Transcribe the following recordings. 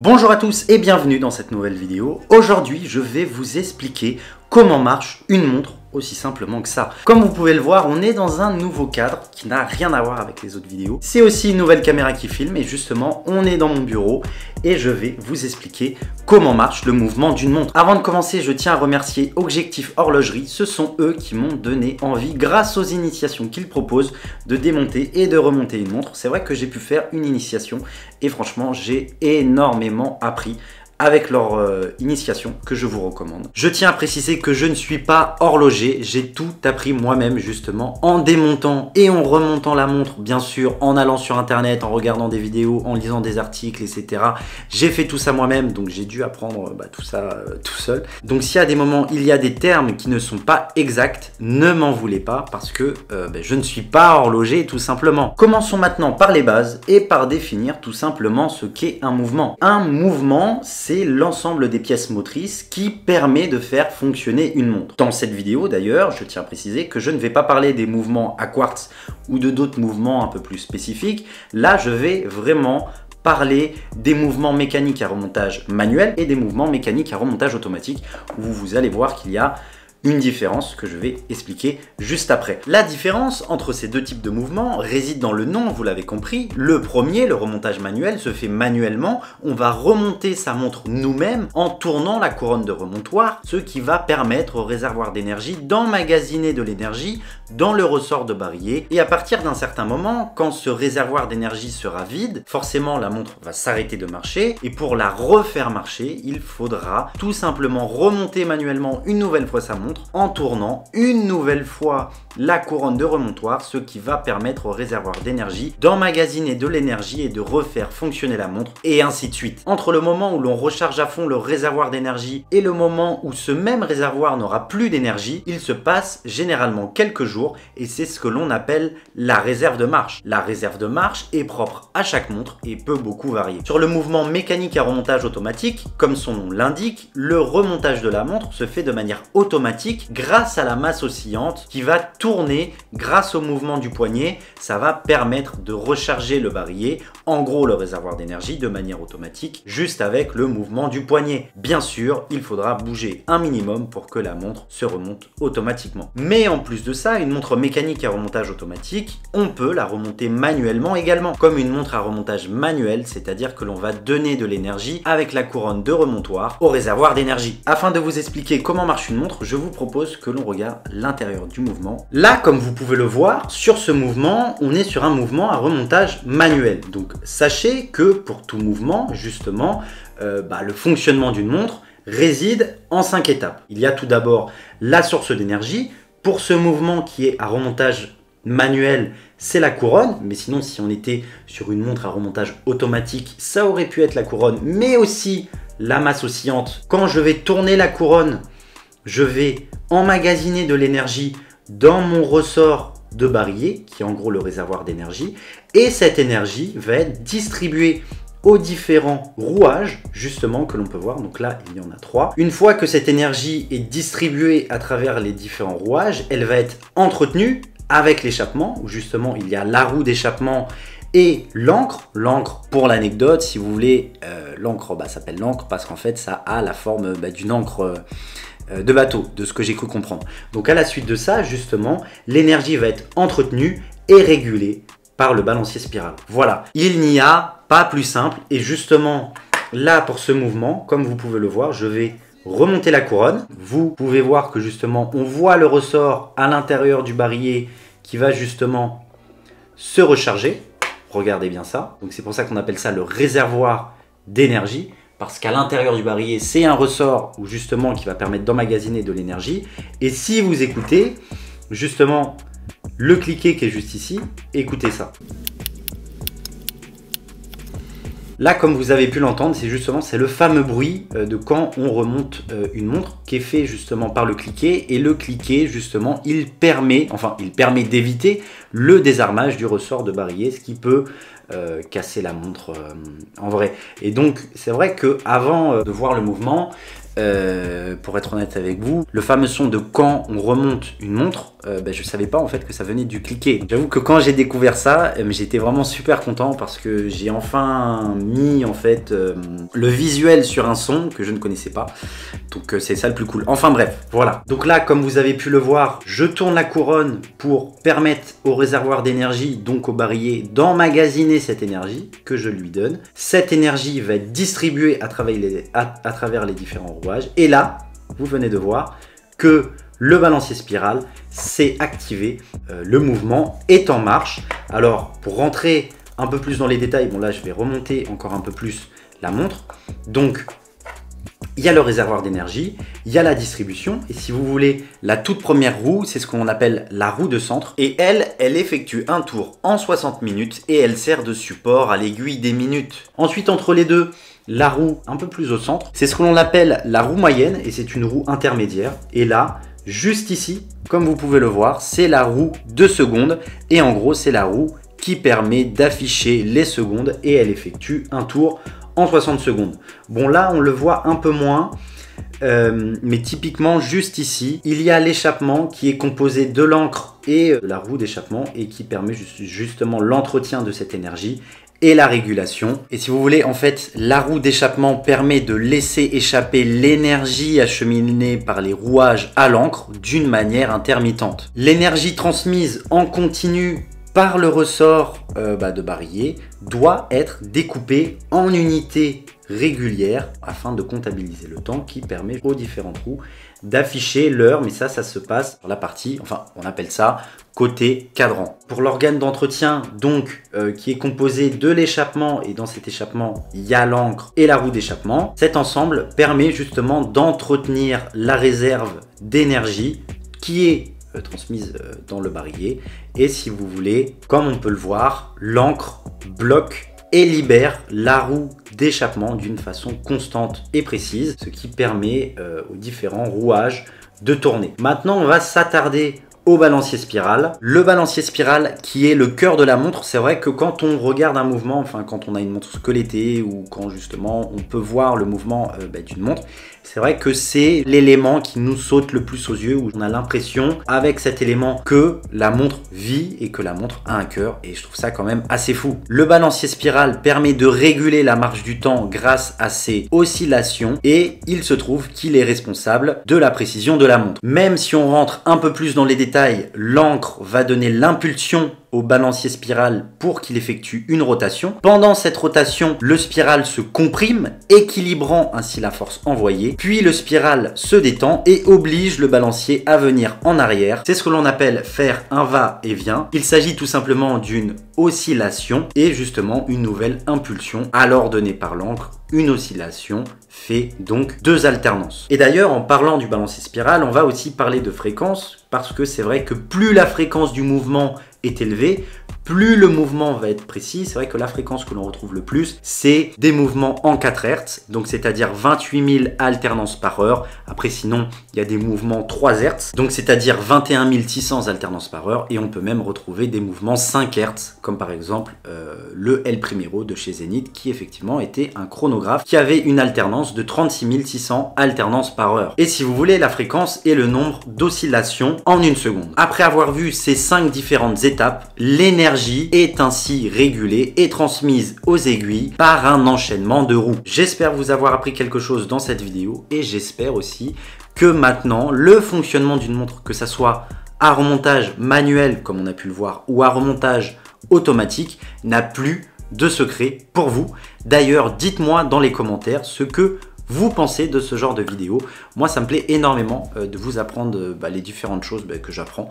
Bonjour à tous et bienvenue dans cette nouvelle vidéo. Aujourd'hui, je vais vous expliquer comment marche une montre aussi simplement que ça. Comme vous pouvez le voir, on est dans un nouveau cadre qui n'a rien à voir avec les autres vidéos. C'est aussi une nouvelle caméra qui filme et justement, on est dans mon bureau et je vais vous expliquer comment marche le mouvement d'une montre. Avant de commencer, je tiens à remercier Objectif Horlogerie. Ce sont eux qui m'ont donné envie, grâce aux initiations qu'ils proposent, de démonter et de remonter une montre. C'est vrai que j'ai pu faire une initiation et franchement, j'ai énormément appris avec leur initiation que je vous recommande. Je tiens à préciser que je ne suis pas horloger, j'ai tout appris moi-même justement en démontant et en remontant la montre, bien sûr, en allant sur internet, en regardant des vidéos, en lisant des articles, etc. J'ai fait tout ça moi-même, donc j'ai dû apprendre tout ça tout seul. Donc s'il y a des moments, il y a des termes qui ne sont pas exacts, ne m'en voulez pas parce que je ne suis pas horloger tout simplement. Commençons maintenant par les bases et par définir tout simplement ce qu'est un mouvement. Un mouvement, c'est l'ensemble des pièces motrices qui permet de faire fonctionner une montre. Dans cette vidéo d'ailleurs, je tiens à préciser que je ne vais pas parler des mouvements à quartz ou de d'autres mouvements un peu plus spécifiques. Là, je vais vraiment parler des mouvements mécaniques à remontage manuel et des mouvements mécaniques à remontage automatique où vous allez voir qu'il y a une différence que je vais expliquer juste après. La différence entre ces deux types de mouvements réside dans le nom, vous l'avez compris. Le premier, le remontage manuel, se fait manuellement. On va remonter sa montre nous-mêmes en tournant la couronne de remontoir, ce qui va permettre au réservoir d'énergie d'emmagasiner de l'énergie dans le ressort de barillet. Et à partir d'un certain moment, quand ce réservoir d'énergie sera vide, forcément la montre va s'arrêter de marcher. Et pour la refaire marcher, il faudra tout simplement remonter manuellement une nouvelle fois sa montre en tournant une nouvelle fois la couronne de remontoir, ce qui va permettre au réservoir d'énergie d'emmagasiner de l'énergie et de refaire fonctionner la montre et ainsi de suite. Entre le moment où l'on recharge à fond le réservoir d'énergie et le moment où ce même réservoir n'aura plus d'énergie, il se passe généralement quelques jours et c'est ce que l'on appelle la réserve de marche. La réserve de marche est propre à chaque montre et peut beaucoup varier. Sur le mouvement mécanique à remontage automatique, comme son nom l'indique, le remontage de la montre se fait de manière automatique grâce à la masse oscillante qui va tourner grâce au mouvement du poignet. Ça va permettre de recharger le barillet, en gros le réservoir d'énergie, de manière automatique, juste avec le mouvement du poignet. Bien sûr, il faudra bouger un minimum pour que la montre se remonte automatiquement. Mais en plus de ça, une montre mécanique à remontage automatique, on peut la remonter manuellement également, comme une montre à remontage manuel, c'est-à-dire que l'on va donner de l'énergie avec la couronne de remontoir au réservoir d'énergie. Afin de vous expliquer comment marche une montre, je vous propose que l'on regarde l'intérieur du mouvement. Là, comme vous pouvez le voir, sur ce mouvement, on est sur un mouvement à remontage manuel. Donc, sachez que pour tout mouvement, justement, le fonctionnement d'une montre réside en 5 étapes. Il y a tout d'abord la source d'énergie. Pour ce mouvement qui est à remontage manuel, c'est la couronne, mais sinon si on était sur une montre à remontage automatique, ça aurait pu être la couronne, mais aussi la masse oscillante. Quand je vais tourner la couronne, je vais emmagasiner de l'énergie dans mon ressort de barillet, qui est en gros le réservoir d'énergie, et cette énergie va être distribuée aux différents rouages, justement, que l'on peut voir. Donc là, il y en a 3. Une fois que cette énergie est distribuée à travers les différents rouages, elle va être entretenue avec l'échappement, où justement, il y a la roue d'échappement et l'encre. L'encre, pour l'anecdote, si vous voulez, l'encre s'appelle l'encre parce qu'en fait, ça a la forme d'une encre de bateau, de ce que j'ai cru comprendre. Donc à la suite de ça, justement, l'énergie va être entretenue et régulée par le balancier spiral. Voilà, il n'y a pas plus simple. Et justement, là, pour ce mouvement, comme vous pouvez le voir, je vais remonter la couronne. Vous pouvez voir que justement, on voit le ressort à l'intérieur du barillet qui va justement se recharger. Regardez bien ça. Donc c'est pour ça qu'on appelle ça le réservoir d'énergie. Parce qu'à l'intérieur du barillet, c'est un ressort où justement qui va permettre d'emmagasiner de l'énergie. Et si vous écoutez, justement, le cliquet qui est juste ici, écoutez ça. Là, comme vous avez pu l'entendre, c'est le fameux bruit de quand on remonte une montre qui est fait justement par le cliquet. Et le cliquet, justement, il permet d'éviter le désarmage du ressort de barillet, ce qui peut casser la montre en vrai. Et donc, c'est vrai qu'avant de voir le mouvement, pour être honnête avec vous. Le fameux son de quand on remonte une montre, je savais pas en fait que ça venait du cliquet. J'avoue que quand j'ai découvert ça, j'étais vraiment super content parce que j'ai enfin mis en fait le visuel sur un son que je ne connaissais pas. Donc c'est ça le plus cool. Enfin bref, voilà. Donc là, comme vous avez pu le voir, je tourne la couronne pour permettre au réservoir d'énergie, donc au barillet, d'emmagasiner cette énergie que je lui donne. Cette énergie va être distribuée à travers les différents rouages. Et là, vous venez de voir que le balancier spirale s'est activé, le mouvement est en marche. Alors, pour rentrer un peu plus dans les détails, bon là, je vais remonter encore un peu plus la montre. Donc, il y a le réservoir d'énergie, il y a la distribution, et si vous voulez, la toute première roue, c'est ce qu'on appelle la roue de centre, et elle effectue un tour en 60 minutes, et elle sert de support à l'aiguille des minutes. Ensuite, entre les deux, la roue un peu plus au centre, c'est ce que l'on appelle la roue moyenne, et c'est une roue intermédiaire, et là, juste ici, comme vous pouvez le voir, c'est la roue de seconde, et en gros, c'est la roue qui permet d'afficher les secondes, et elle effectue un tour en 60 secondes. Bon là on le voit un peu moins, mais typiquement juste ici, il y a l'échappement qui est composé de l'encre et de la roue d'échappement et qui permet justement l'entretien de cette énergie et la régulation. Et si vous voulez, en fait, la roue d'échappement permet de laisser échapper l'énergie acheminée par les rouages à l'encre d'une manière intermittente. L'énergie transmise en continu par le ressort de barillet doit être découpé en unités régulières afin de comptabiliser le temps qui permet aux différentes roues d'afficher l'heure, mais ça se passe dans la partie, enfin on appelle ça côté cadran. Pour l'organe d'entretien donc qui est composé de l'échappement, et dans cet échappement il y a l'encre et la roue d'échappement, cet ensemble permet justement d'entretenir la réserve d'énergie qui est transmise dans le barillet. Et si vous voulez, comme on peut le voir, l'encre bloque et libère la roue d'échappement d'une façon constante et précise, ce qui permet aux différents rouages de tourner. Maintenant, on va s'attarder au balancier spirale. Le balancier spirale qui est le cœur de la montre, c'est vrai que quand on regarde un mouvement, enfin quand on a une montre squelettée ou quand justement on peut voir le mouvement d'une montre, c'est vrai que c'est l'élément qui nous saute le plus aux yeux, où on a l'impression avec cet élément que la montre vit et que la montre a un cœur, et je trouve ça quand même assez fou. Le balancier spirale permet de réguler la marche du temps grâce à ses oscillations, et il se trouve qu'il est responsable de la précision de la montre. Même si on rentre un peu plus dans les détails, l'encre va donner l'impulsion au balancier spirale pour qu'il effectue une rotation. Pendant cette rotation, le spirale se comprime, équilibrant ainsi la force envoyée. Puis le spirale se détend et oblige le balancier à venir en arrière. C'est ce que l'on appelle faire un va-et-vient. Il s'agit tout simplement d'une oscillation et justement une nouvelle impulsion, alors donnée par l'encre. Une oscillation fait donc deux alternances. Et d'ailleurs, en parlant du balancier spirale, on va aussi parler de fréquence, parce que c'est vrai que plus la fréquence du mouvement est élevée, plus le mouvement va être précis. C'est vrai que la fréquence que l'on retrouve le plus, c'est des mouvements en 4 Hz, donc c'est-à-dire 28 000 alternances par heure. Après, sinon, il y a des mouvements 3 Hz, donc c'est-à-dire 21 600 alternances par heure, et on peut même retrouver des mouvements 5 Hz, comme par exemple le El Primero de chez Zenith, qui effectivement était un chronographe qui avait une alternance de 36 600 alternances par heure. Et si vous voulez, la fréquence est le nombre d'oscillations en une seconde. Après avoir vu ces 5 différentes étapes, l'énergie est ainsi régulée et transmise aux aiguilles par un enchaînement de roues. J'espère vous avoir appris quelque chose dans cette vidéo, et j'espère aussi que maintenant le fonctionnement d'une montre, que ça soit à remontage manuel comme on a pu le voir ou à remontage automatique, n'a plus de secret pour vous. D'ailleurs, dites-moi dans les commentaires ce que vous pensez de ce genre de vidéo. Moi, ça me plaît énormément de vous apprendre les différentes choses que j'apprends.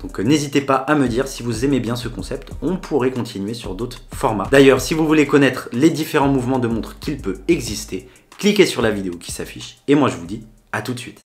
Donc, n'hésitez pas à me dire si vous aimez bien ce concept. On pourrait continuer sur d'autres formats. D'ailleurs, si vous voulez connaître les différents mouvements de montre qu'il peut exister, cliquez sur la vidéo qui s'affiche. Et moi, je vous dis à tout de suite.